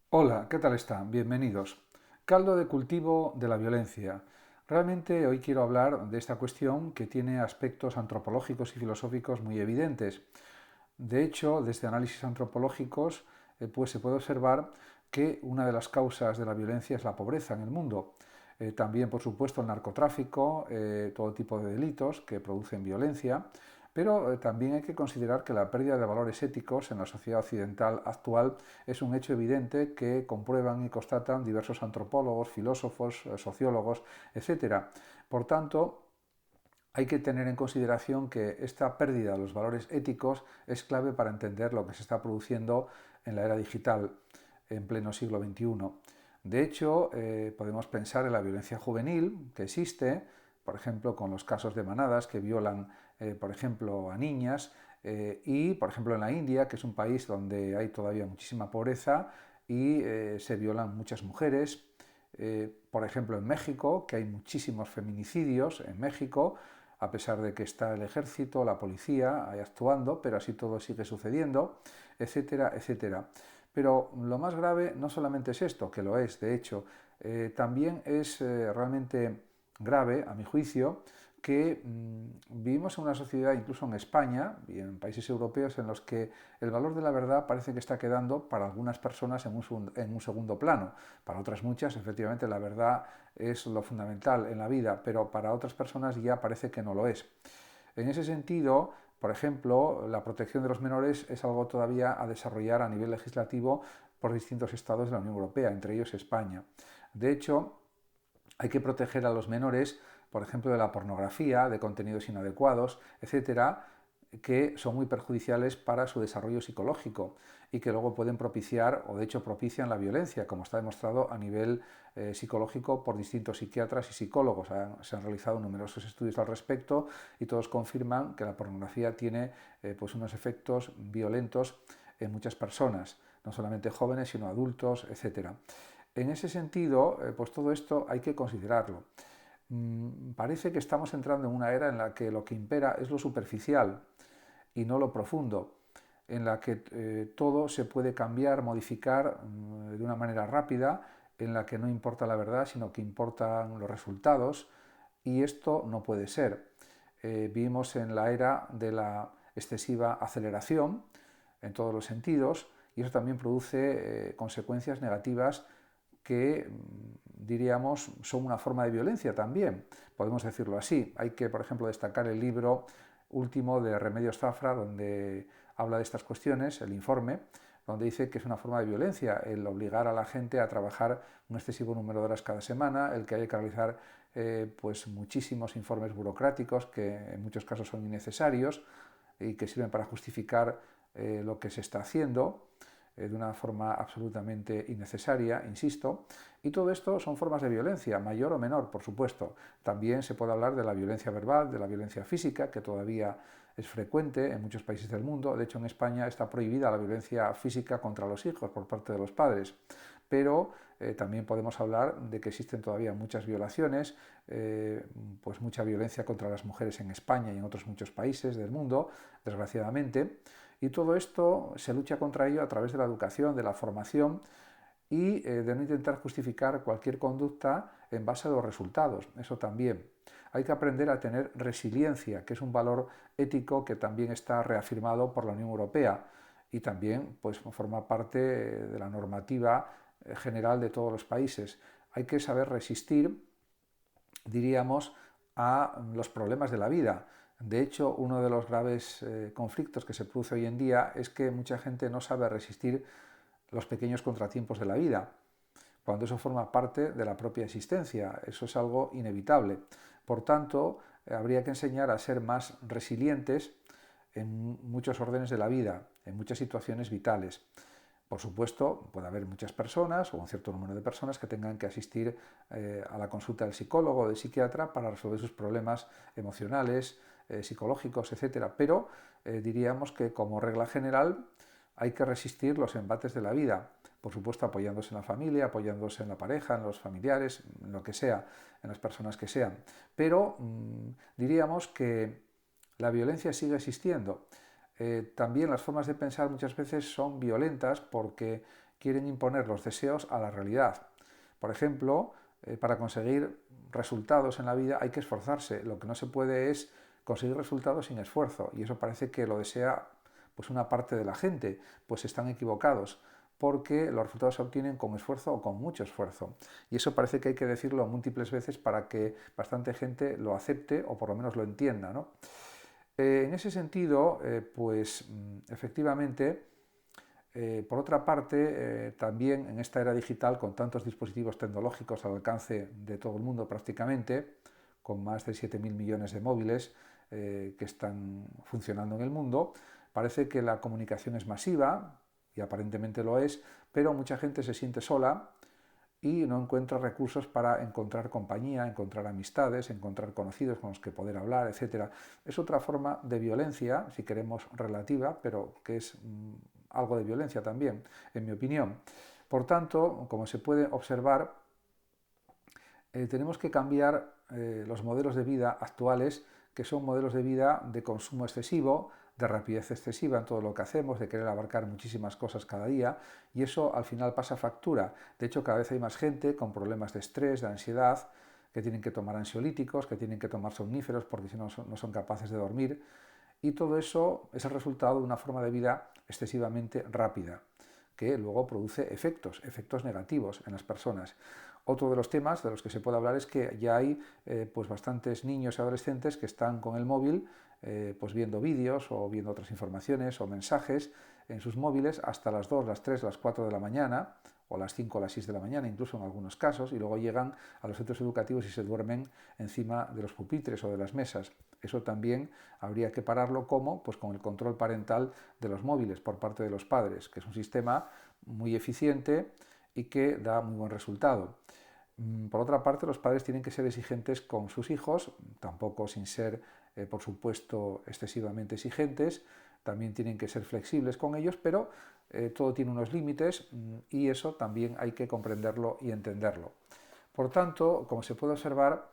Hola, ¿qué tal están? Bienvenidos. Caldo de cultivo de la violencia. Realmente hoy quiero hablar de esta cuestión que tiene aspectos antropológicos y filosóficos muy evidentes. De hecho, desde análisis antropológicos, pues se puede observar que una de las causas de la violencia es la pobreza en el mundo. También, por supuesto, el narcotráfico, todo tipo de delitos que producen violencia, pero también hay que considerar que la pérdida de valores éticos en la sociedad occidental actual es un hecho evidente que comprueban y constatan diversos antropólogos, filósofos, sociólogos, etcétera. Por tanto, hay que tener en consideración que esta pérdida de los valores éticos es clave para entender lo que se está produciendo en la era digital en pleno siglo XXI. De hecho, podemos pensar en la violencia juvenil que existe, por ejemplo, con los casos de manadas que violan, por ejemplo, a niñas, y, por ejemplo, en la India, que es un país donde hay todavía muchísima pobreza y se violan muchas mujeres. Por ejemplo, en México, que hay muchísimos feminicidios en México, a pesar de que está el ejército, la policía ahí actuando, pero así todo sigue sucediendo, etcétera, etcétera. Pero lo más grave no solamente es esto, que lo es, de hecho, también es realmente grave, a mi juicio, que vivimos en una sociedad, incluso en España y en países europeos, en los que el valor de la verdad parece que está quedando para algunas personas en un segundo plano. Para otras muchas, efectivamente, la verdad es lo fundamental en la vida, pero para otras personas ya parece que no lo es. En ese sentido, por ejemplo, la protección de los menores es algo todavía a desarrollar a nivel legislativo por distintos estados de la Unión Europea, entre ellos España. De hecho, hay que proteger a los menores, por ejemplo, de la pornografía, de contenidos inadecuados, etcétera, que son muy perjudiciales para su desarrollo psicológico y que luego pueden propiciar, o de hecho propician la violencia, como está demostrado a nivel psicológico por distintos psiquiatras y psicólogos. Se han realizado numerosos estudios al respecto y todos confirman que la pornografía tiene pues unos efectos violentos en muchas personas, no solamente jóvenes, sino adultos, etcétera. En ese sentido, pues todo esto hay que considerarlo. Parece que estamos entrando en una era en la que lo que impera es lo superficial y no lo profundo, en la que todo se puede cambiar, modificar de una manera rápida, en la que no importa la verdad, sino que importan los resultados, y esto no puede ser. Vivimos en la era de la excesiva aceleración en todos los sentidos, y eso también produce consecuencias negativas que diríamos son una forma de violencia también, podemos decirlo así. Hay que, por ejemplo, destacar el libro último de Remedios Zafra, donde habla de estas cuestiones, el informe, donde dice que es una forma de violencia el obligar a la gente a trabajar un excesivo número de horas cada semana, el que haya que realizar pues muchísimos informes burocráticos que en muchos casos son innecesarios y que sirven para justificar lo que se está haciendo de una forma absolutamente innecesaria, insisto, y todo esto son formas de violencia, mayor o menor, por supuesto. También se puede hablar de la violencia verbal, de la violencia física, que todavía es frecuente en muchos países del mundo. De hecho, en España está prohibida la violencia física contra los hijos por parte de los padres. Pero también podemos hablar de que existen todavía muchas violaciones, pues mucha violencia contra las mujeres en España y en otros muchos países del mundo, desgraciadamente. Y todo esto se lucha contra ello a través de la educación, de la formación y de no intentar justificar cualquier conducta en base a los resultados. Eso también. Hay que aprender a tener resiliencia, que es un valor ético que también está reafirmado por la Unión Europea y también pues, forma parte de la normativa general de todos los países. Hay que saber resistir, diríamos, a los problemas de la vida. De hecho, uno de los graves conflictos que se produce hoy en día es que mucha gente no sabe resistir los pequeños contratiempos de la vida, cuando eso forma parte de la propia existencia. Eso es algo inevitable. Por tanto, habría que enseñar a ser más resilientes en muchos órdenes de la vida, en muchas situaciones vitales. Por supuesto, puede haber muchas personas o un cierto número de personas que tengan que asistir a la consulta del psicólogo o del psiquiatra para resolver sus problemas emocionales, psicológicos, etcétera. Pero diríamos que como regla general hay que resistir los embates de la vida. Por supuesto, apoyándose en la familia, apoyándose en la pareja, en los familiares, en lo que sea, en las personas que sean. Pero diríamos que la violencia sigue existiendo. También las formas de pensar muchas veces son violentas porque quieren imponer los deseos a la realidad. Por ejemplo, para conseguir resultados en la vida hay que esforzarse. Lo que no se puede es conseguir resultados sin esfuerzo, y eso parece que lo desea pues una parte de la gente. Pues están equivocados, porque los resultados se obtienen con esfuerzo o con mucho esfuerzo. Y eso parece que hay que decirlo múltiples veces para que bastante gente lo acepte o por lo menos lo entienda, ¿no? En ese sentido, efectivamente, por otra parte, también en esta era digital, con tantos dispositivos tecnológicos al alcance de todo el mundo prácticamente, con más de 7.000 millones de móviles que están funcionando en el mundo, parece que la comunicación es masiva, y aparentemente lo es, pero mucha gente se siente sola y no encuentra recursos para encontrar compañía, encontrar amistades, encontrar conocidos con los que poder hablar, etc. Es otra forma de violencia, si queremos relativa, pero que es algo de violencia también, en mi opinión. Por tanto, como se puede observar, tenemos que cambiar los modelos de vida actuales, que son modelos de vida de consumo excesivo, de rapidez excesiva en todo lo que hacemos, de querer abarcar muchísimas cosas cada día, y eso al final pasa factura. De hecho, cada vez hay más gente con problemas de estrés, de ansiedad, que tienen que tomar ansiolíticos, que tienen que tomar somníferos porque si no, no son capaces de dormir, y todo eso es el resultado de una forma de vida excesivamente rápida, que luego produce efectos negativos en las personas. Otro de los temas de los que se puede hablar es que ya hay pues bastantes niños y adolescentes que están con el móvil pues viendo vídeos o viendo otras informaciones o mensajes en sus móviles hasta las 2, las 3, las 4 de la mañana, o las 5 o las 6 de la mañana, incluso en algunos casos, y luego llegan a los centros educativos y se duermen encima de los pupitres o de las mesas. Eso también habría que pararlo. ¿Cómo? Pues con el control parental de los móviles por parte de los padres, que es un sistema muy eficiente y que da muy buen resultado. Por otra parte, los padres tienen que ser exigentes con sus hijos, tampoco sin ser, por supuesto, excesivamente exigentes. También tienen que ser flexibles con ellos, pero todo tiene unos límites y eso también hay que comprenderlo y entenderlo. Por tanto, como se puede observar,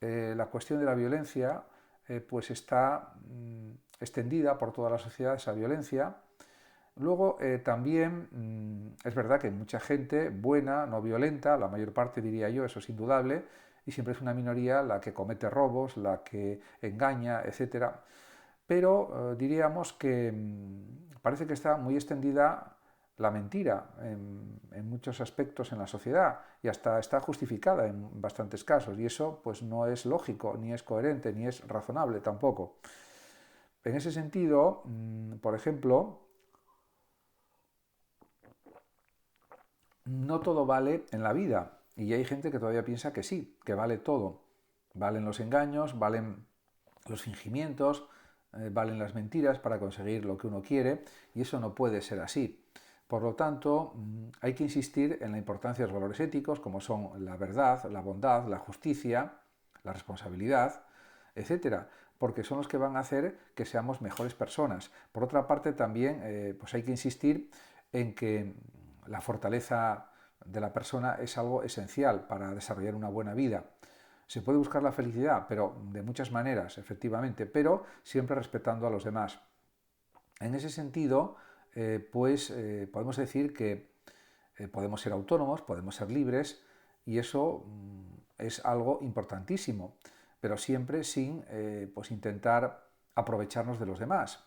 la cuestión de la violencia pues está extendida por toda la sociedad, esa violencia. Luego también es verdad que hay mucha gente buena, no violenta, la mayor parte diría yo, eso es indudable, y siempre es una minoría la que comete robos, la que engaña, etc. Pero diríamos que parece que está muy extendida la mentira en muchos aspectos en la sociedad y hasta está justificada en bastantes casos, y eso pues no es lógico, ni es coherente, ni es razonable tampoco. En ese sentido, por ejemplo, no todo vale en la vida, y hay gente que todavía piensa que sí, que vale todo. Valen los engaños, valen los fingimientos, valen las mentiras para conseguir lo que uno quiere, y eso no puede ser así. Por lo tanto, hay que insistir en la importancia de los valores éticos, como son la verdad, la bondad, la justicia, la responsabilidad, etcétera, porque son los que van a hacer que seamos mejores personas. Por otra parte, también pues hay que insistir en que la fortaleza de la persona es algo esencial para desarrollar una buena vida. Se puede buscar la felicidad, pero de muchas maneras, efectivamente, pero siempre respetando a los demás. En ese sentido, podemos decir que podemos ser autónomos, podemos ser libres, y eso es algo importantísimo, pero siempre sin pues intentar aprovecharnos de los demás.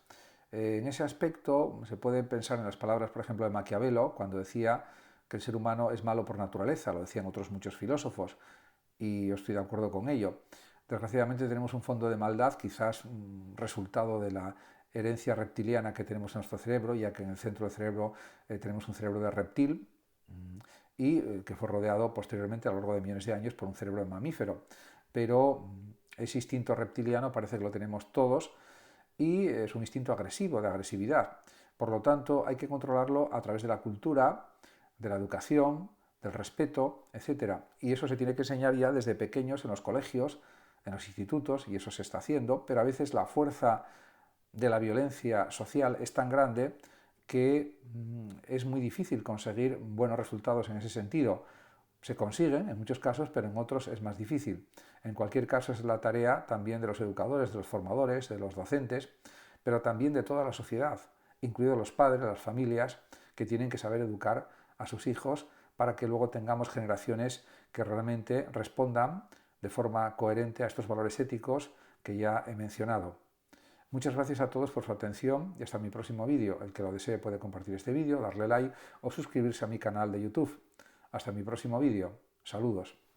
En ese aspecto se puede pensar en las palabras, por ejemplo, de Maquiavelo, cuando decía que el ser humano es malo por naturaleza, lo decían otros muchos filósofos, y yo estoy de acuerdo con ello. Desgraciadamente tenemos un fondo de maldad, quizás resultado de la herencia reptiliana que tenemos en nuestro cerebro, ya que en el centro del cerebro tenemos un cerebro de reptil y que fue rodeado posteriormente a lo largo de millones de años por un cerebro de mamífero. Pero ese instinto reptiliano parece que lo tenemos todos y es un instinto agresivo, de agresividad. Por lo tanto, hay que controlarlo a través de la cultura, de la educación, del respeto, etc. Y eso se tiene que enseñar ya desde pequeños en los colegios, en los institutos, y eso se está haciendo, pero a veces la fuerza de la violencia social es tan grande que es muy difícil conseguir buenos resultados en ese sentido. Se consiguen en muchos casos, pero en otros es más difícil. En cualquier caso es la tarea también de los educadores, de los formadores, de los docentes, pero también de toda la sociedad, incluidos los padres, las familias, que tienen que saber educar a sus hijos para que luego tengamos generaciones que realmente respondan de forma coherente a estos valores éticos que ya he mencionado. Muchas gracias a todos por su atención y hasta mi próximo vídeo. El que lo desee puede compartir este vídeo, darle like o suscribirse a mi canal de YouTube. Hasta mi próximo vídeo. Saludos.